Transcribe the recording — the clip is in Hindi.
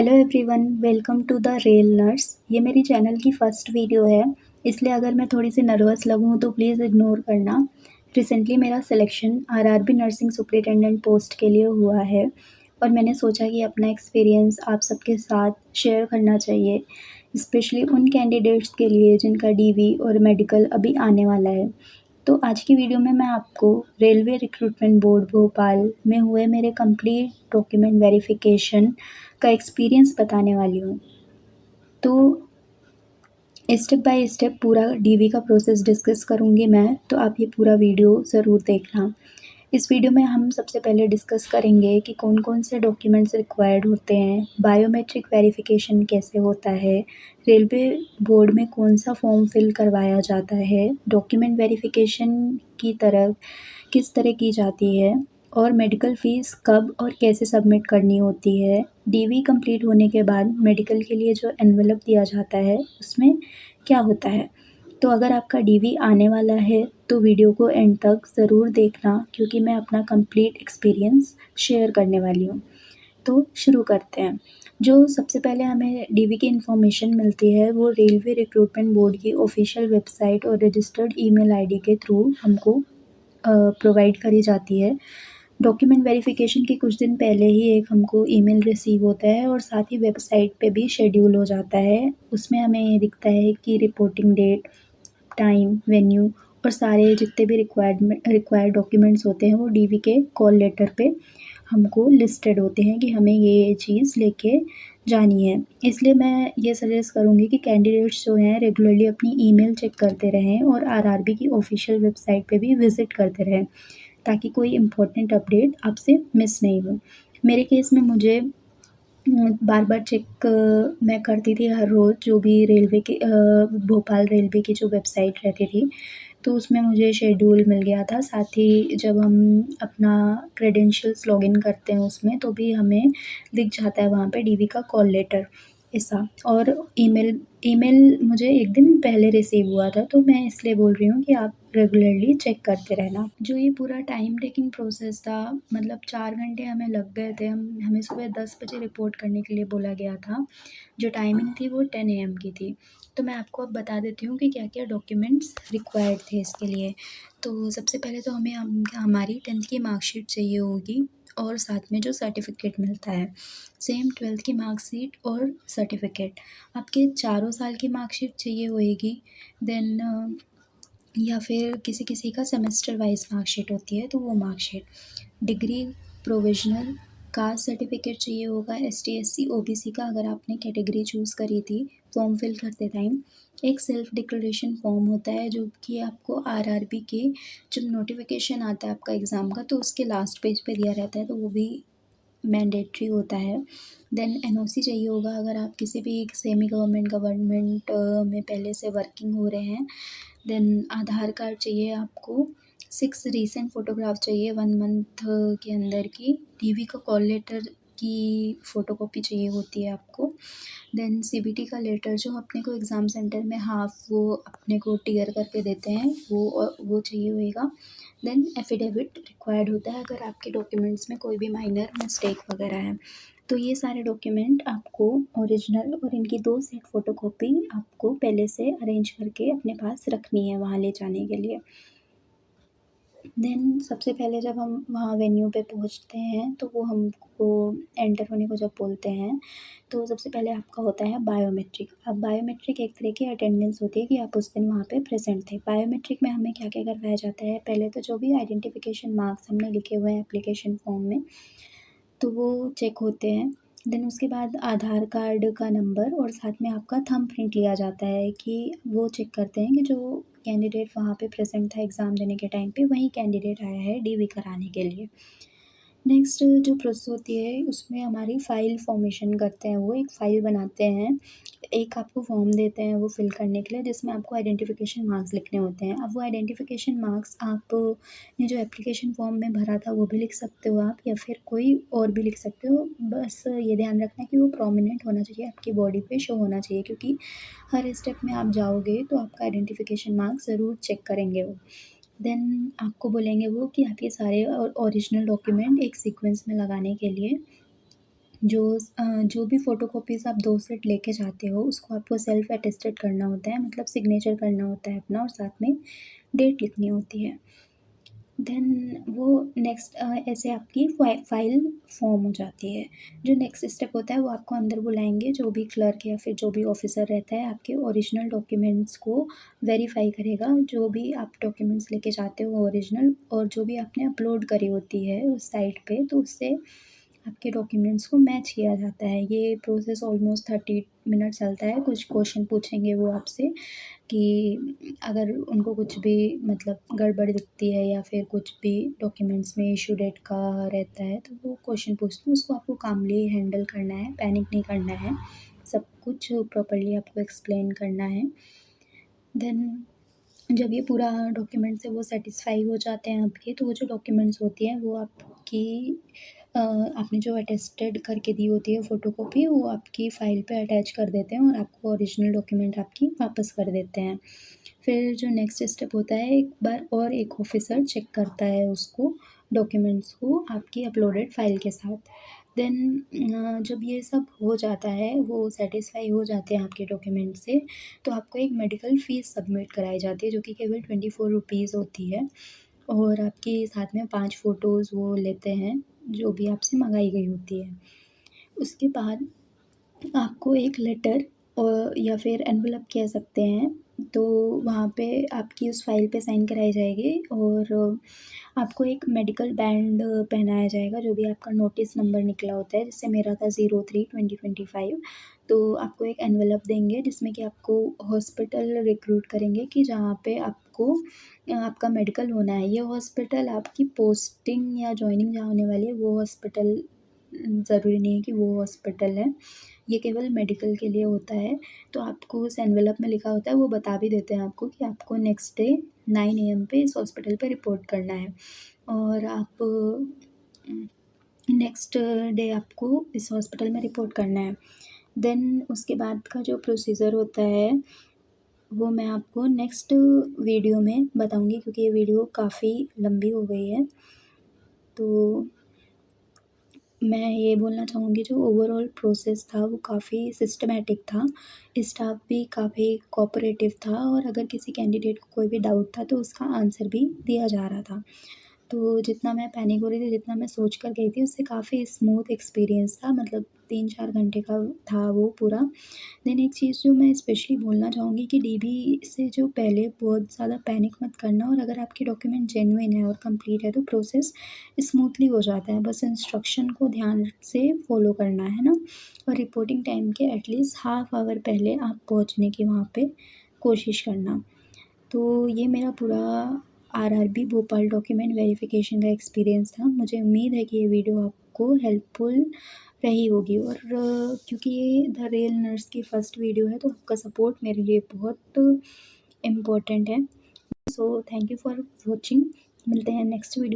Hello everyone, welcome to the real nurse. ये मेरी चैनल की फ़र्स्ट वीडियो है, इसलिए अगर मैं थोड़ी सी नर्वस लगूँ तो प्लीज़ इग्नोर करना। रिसेंटली मेरा selection RRB nursing superintendent post के लिए हुआ है और मैंने सोचा कि अपना एक्सपीरियंस आप सबके साथ शेयर करना चाहिए, स्पेशली उन कैंडिडेट्स के लिए जिनका डीवी और मेडिकल अभी आने वाला है। तो आज की वीडियो में मैं आपको रेलवे रिक्रूटमेंट बोर्ड भोपाल में हुए मेरे कंप्लीट डॉक्यूमेंट वेरिफिकेशन का एक्सपीरियंस बताने वाली हूँ। तो स्टेप बाय स्टेप पूरा डीवी का प्रोसेस डिस्कस करूँगी मैं, तो आप ये पूरा वीडियो ज़रूर देखना। इस वीडियो में हम सबसे पहले डिस्कस करेंगे कि कौन-कौन से डॉक्यूमेंट्स रिक्वायर्ड होते हैं, बायोमेट्रिक वेरिफिकेशन कैसे होता है, रेलवे बोर्ड में कौन-सा फॉर्म फिल करवाया जाता है, डॉक्यूमेंट वेरिफिकेशन की तरह किस तरह की जाती है और मेडिकल फ़ीस कब और कैसे सबमिट करनी होती है। डीवी कंप्लीट होने के बाद मेडिकल के लिए जो एनवेलप दिया जाता है, उसमें क्या होता है। तो अगर आपका डीवी आने वाला है तो वीडियो को एंड तक ज़रूर देखना, क्योंकि मैं अपना कंप्लीट एक्सपीरियंस शेयर करने वाली हूँ। तो शुरू करते हैं। जो सबसे पहले हमें डीवी की इन्फॉर्मेशन मिलती है वो रेलवे रिक्रूटमेंट बोर्ड की ऑफिशियल वेबसाइट और रजिस्टर्ड ईमेल आईडी के थ्रू हमको प्रोवाइड करी जाती है। डॉक्यूमेंट वेरिफिकेशन के कुछ दिन पहले ही एक हमको ईमेल रिसीव होता है और साथ ही वेबसाइट पे भी शेड्यूल हो जाता है। उसमें हमें ये दिखता है कि रिपोर्टिंग डेट, टाइम, वेन्यू और सारे जितने भी रिक्वायर्ड डॉक्यूमेंट्स होते हैं वो डीवी के कॉल लेटर पे हमको लिस्टेड होते हैं कि हमें ये चीज़ लेके जानी है। इसलिए मैं ये सजेस्ट करूँगी कि कैंडिडेट्स जो हैं रेगुलरली अपनी ईमेल चेक करते रहें और आरआरबी की ऑफिशियल वेबसाइट पे भी विज़िट करते रहें, ताकि कोई इम्पोर्टेंट अपडेट आपसे मिस नहीं हो। मेरे केस में मुझे बार-बार चेक मैं करती थी हर रोज़, जो भी रेलवे की भोपाल रेलवे की जो वेबसाइट रहती थी, तो उसमें मुझे शेड्यूल मिल गया था। साथ ही जब हम अपना क्रेडेंशियल्स लॉगिन करते हैं उसमें, तो भी हमें दिख जाता है वहाँ पे डीवी का कॉल लेटर ऐसा। और ईमेल ईमेल मुझे 1 दिन पहले रिसीव हुआ था, तो मैं इसलिए बोल रही हूँ कि आप रेगुलरली चेक करते रहना। जो ये पूरा टाइम टेकिंग प्रोसेस था, मतलब 4 घंटे हमें लग गए थे। हमें सुबह 10 बजे रिपोर्ट करने के लिए बोला गया था। जो टाइमिंग थी वो 10 AM की थी। तो मैं आपको अब बता देती हूँ कि क्या-क्या डॉक्यूमेंट्स रिक्वायर्ड थे इसके लिए। तो सबसे पहले तो हमें हमारी 10th की मार्कशीट चाहिए होगी और साथ में जो सर्टिफ़िकेट मिलता है। सेम 12th की मार्कशीट और सर्टिफ़िकेट। आपके चारों साल की मार्कशीट चाहिए होएगी। देन या फिर किसी-किसी का सेमेस्टर वाइज़ मार्कशीट होती है, तो वो marksheet. Degree, provisional, caste certificate चाहिए होगा, एसटी, एससी, ओबीसी का अगर आपने कैटेगरी चूज़ करी थी फॉर्म फिल करते टाइम। एक सेल्फ डिक्लेरेशन फॉर्म होता है जो कि आपको आरआरबी के जब नोटिफ़िकेशन आता है आपका एग्ज़ाम का, तो उसके लास्ट पेज पे दिया रहता है, तो वो भी मैंडेटरी होता है। देन एनओसी चाहिए होगा अगर आप किसी भी सेमी गवर्नमेंट में पहले से वर्किंग हो रहे हैं। देन आधार कार्ड चाहिए आपको। 6 रीसेंट फ़ोटोग्राफ चाहिए 1 मंथ के अंदर की। डीवी का कॉल लेटर की फ़ोटोकॉपी चाहिए होती है आपको। देन सीबीटी का लेटर जो अपने को एग्ज़ाम सेंटर में हाफ़ वो अपने को टियर करके देते हैं, वो चाहिए होएगा। देन एफ़िडेविट रिक्वायर्ड होता है अगर आपके डॉक्यूमेंट्स में कोई भी माइनर मिस्टेक वगैरह है। तो ये सारे डॉक्यूमेंट आपको ओरिजिनल और इनकी 2 सेट फ़ोटोकॉपी आपको पहले से अरेंज करके अपने पास रखनी है वहाँ ले जाने के लिए। देन सबसे पहले जब हम वहाँ वेन्यू पे पहुँचते हैं, तो वो हमको एंटर होने को जब बोलते हैं, तो सबसे पहले आपका होता है बायोमेट्रिक। अब बायोमेट्रिक एक तरह की अटेंडेंस होती है कि आप उस दिन वहाँ पे प्रेज़ेंट थे। बायोमेट्रिक में हमें क्या-क्या करवाया जाता है, पहले तो जो भी आइडेंटिफ़िकेशन मार्क्स हमने लिखे हुए हैं एप्लीकेशन फ़ॉर्म में, तो वो चेक होते हैं। देन उसके बाद आधार कार्ड का नंबर और साथ में आपका थंब प्रिंट लिया जाता है कि वो चेक करते हैं कि जो कैंडिडेट वहाँ पे प्रेज़ेंट था एग्ज़ाम देने के टाइम पे, वही कैंडिडेट आया है डीवी कराने के लिए। नेक्स्ट जो प्रोसेस होती है उसमें हमारी फ़ाइल फ़ॉर्मेशन करते हैं, वो एक फ़ाइल बनाते हैं। एक आपको फ़ॉर्म देते हैं वो फ़िल करने के लिए, जिसमें आपको आइडेंटिफ़िकेशन मार्क्स लिखने होते हैं। अब वो आइडेंटिफ़िकेशन मार्क्स आपने जो एप्लीकेशन फ़ॉर्म में भरा था वो भी लिख सकते हो आप, या फिर कोई और भी लिख सकते हो। बस ये ध्यान रखना कि वो प्रोमिनेंट होना चाहिए, आपकी बॉडी पे शो होना चाहिए, क्योंकि हर स्टेप में आप जाओगे तो आपका आइडेंटिफ़िकेशन मार्क्स ज़रूर चेक करेंगे वो। देन आपको बोलेंगे वो कि आप ये सारे ओरिजिनल डॉक्यूमेंट एक सीक्वेंस में लगाने के लिए। जो भी फ़ोटोकॉपीज़ आप 2 सेट लेके जाते हो उसको आपको सेल्फ़ अटेस्टेड करना होता है, मतलब सिग्नेचर करना होता है अपना और साथ में डेट लिखनी होती है। देन वो नेक्स्ट ऐसे आपकी फ़ाइल फ़ॉर्म हो जाती है। जो नेक्स्ट स्टेप होता है वो आपको अंदर बुलाएँगे, जो भी क्लर्क या फिर जो भी ऑफ़िसर रहता है आपके ओरिजिनल डॉक्यूमेंट्स को वेरीफ़ाई करेगा। जो भी आप डॉक्यूमेंट्स लेके जाते हो ओरिजिनल और जो भी आपने अपलोड करी होती है उस साइट पे, तो उससे आपके डॉक्यूमेंट्स को मैच किया जाता है। ये प्रोसेस ऑलमोस्ट 30 मिनट चलता है। कुछ क्वेश्चन पूछेंगे वो आपसे कि अगर उनको कुछ भी मतलब गड़बड़ दिखती है या फिर कुछ भी डॉक्यूमेंट्स में इश्यू डेट का रहता है, तो वो क्वेश्चन पूछते हैं, उसको आपको कामली हैंडल करना है, पैनिक नहीं करना है। सब कुछ प्रॉपर्ली आपको एक्सप्लेन करना है। देन जब ये पूरा डॉक्यूमेंट से वो सैटिस्फाई हो जाते हैं आपके, तो वो जो डॉक्यूमेंट्स होती हैं वो आपकी आपने जो अटेस्टेड करके दी होती है फ़ोटोकॉपी, वो आपकी फ़ाइल पे अटैच कर देते हैं और आपको ओरिजिनल डॉक्यूमेंट आपकी वापस कर देते हैं। फिर जो नेक्स्ट स्टेप होता है, एक बार और एक ऑफ़िसर चेक करता है उसको, डॉक्यूमेंट्स को आपकी अपलोडेड फ़ाइल के साथ। देन जब ये सब हो जाता है, वो सैटिस्फाई हो जाते हैं आपके डॉक्यूमेंट से, तो आपको एक मेडिकल फ़ीस सबमिट कराई जाती है जो कि केवल 24 रुपीज़ होती है और आपके साथ में 5 फ़ोटोज़ वो लेते हैं, जो भी आपसे मँगाई गई होती है। उसके बाद आपको एक लेटर या फिर एनवेलप कह सकते हैं, तो वहाँ पे आपकी उस फ़ाइल पे साइन कराई जाएगी और आपको एक मेडिकल बैंड पहनाया जाएगा, जो भी आपका नोटिस नंबर निकला होता है, जैसे मेरा था 03/2025। तो आपको एक एनवेलप देंगे जिसमें कि आपको हॉस्पिटल रिक्रूट करेंगे कि जहाँ पे आपको आपका मेडिकल होना है। ये हॉस्पिटल आपकी पोस्टिंग या जॉइनिंग जहाँ होने वाली है, वो हॉस्पिटल ज़रूरी नहीं है कि वो हॉस्पिटल है। ये केवल मेडिकल के लिए होता है, तो आपको उस एनवेलप में लिखा होता है, वो बता भी देते हैं आपको कि आपको नेक्स्ट डे 9 AM पे इस हॉस्पिटल पे रिपोर्ट करना है और आप नेक्स्ट डे आपको इस हॉस्पिटल में रिपोर्ट करना है। देन उसके बाद का जो प्रोसीजर होता है, वो मैं आपको नेक्स्ट वीडियो में बताऊँगी क्योंकि ये वीडियो काफ़ी लंबी हो गई है। तो मैं ये बोलना चाहूँगी जो ओवरऑल प्रोसेस था वो काफ़ी सिस्टमैटिक था। स्टाफ भी काफ़ी कोऑपरेटिव था और अगर किसी कैंडिडेट को कोई भी डाउट था तो उसका आंसर भी दिया जा रहा था। तो जितना मैं पैनिक हो रही थी, जितना मैं सोच कर गई थी उससे काफ़ी स्मूथ एक्सपीरियंस था, मतलब 3-4 घंटे का था वो पूरा। देन एक चीज़ जो मैं स्पेशली बोलना चाहूँगी कि डीबी से जो पहले बहुत ज़्यादा पैनिक मत करना और अगर आपके डॉक्यूमेंट जेन्युइन है और कंप्लीट है तो प्रोसेस स्मूथली हो जाता है। बस इंस्ट्रक्शन को ध्यान से फॉलो करना है ना, और रिपोर्टिंग टाइम के एटलीस्ट हाफ आवर पहले आप पहुँचने की वहाँ पे कोशिश करना। तो ये मेरा पूरा आरआरबी भोपाल डॉक्यूमेंट वेरिफ़िकेशन का एक्सपीरियंस था। मुझे उम्मीद है कि ये वीडियो आपको हेल्पफुल रही होगी और क्योंकि ये द रियल नर्स की फर्स्ट वीडियो है तो आपका सपोर्ट मेरे लिए बहुत इम्पोर्टेंट है। So thank you for watching. मिलते हैं नेक्स्ट वीडियो